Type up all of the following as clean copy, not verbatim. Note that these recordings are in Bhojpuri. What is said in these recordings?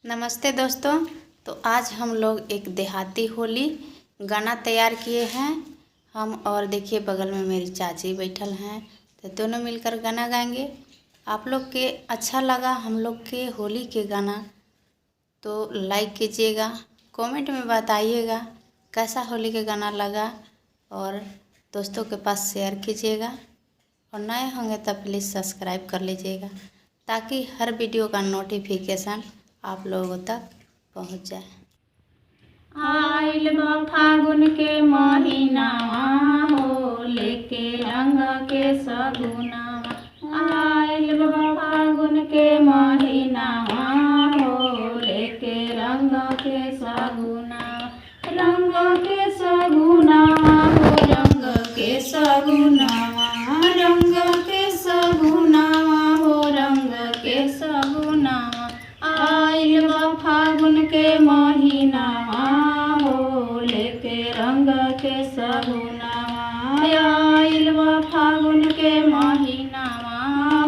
नमस्ते दोस्तों। तो आज हम लोग एक देहाती होली गाना तैयार किए हैं हम, और देखिए बगल में मेरी चाची बैठल हैं, तो दोनों मिलकर गाना गाएंगे। आप लोग के अच्छा लगा हम लोग के होली के गाना तो लाइक कीजिएगा, कमेंट में बताइएगा कैसा होली के गाना लगा, और दोस्तों के पास शेयर कीजिएगा, और नए होंगे तब प्लीज़ सब्सक्राइब कर लीजिएगा ताकि हर वीडियो का नोटिफिकेशन आप लोगों तक पहुंच जाए। आइल बा फागुन के महीनावा हो, लेके रंग के सगुनावा। आइल बा फागुन के महीनावा हो, लेके रंग के सगुनावा। रंग के सगुनावा हो, रंग के सगुनावा। रंग के सगुनावा हो, रंग के सगुनावा। आइल बा फागुन के महीनावा हो, लेके रंग के सगुनावा। आइल बा फागुन के महीनावा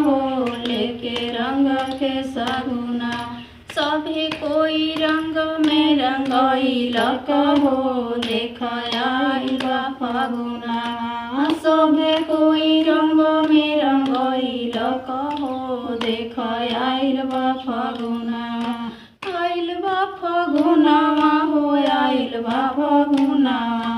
हो, लेके रंग के सगुनावा। सभी कोई रंग में रंगइल कहो, देख आइल बा फागुनावा। सभी कोई रंग में रंगइल कहो, देख आइल बा फागुनावा। आइल बा फागुनावा हो, आइल बा फागुनावा।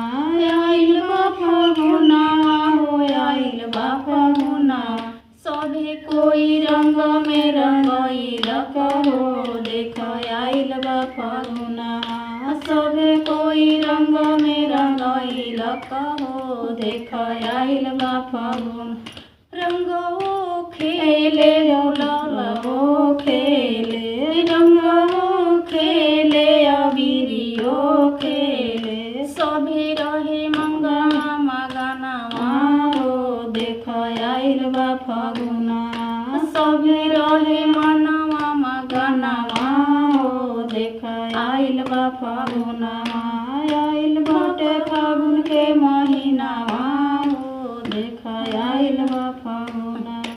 आइल बा फागुनावा हो, आइल बा फागुनावा। सभी कोई रंग में रंगइल कहो, देख आइल बा फागुनावा। सभी कोई रंग में रंगइल कहो, देख आइल बा फागुनावा। रंगो खेले ललबो खेले, रंगो खेले अबीरियो खेले। सभी रहे मंगना मगनावा हो, देख आइल बा फागुनावा। सभी रहे मनवा मगनावा हो, देख आइल बा फागुनावा।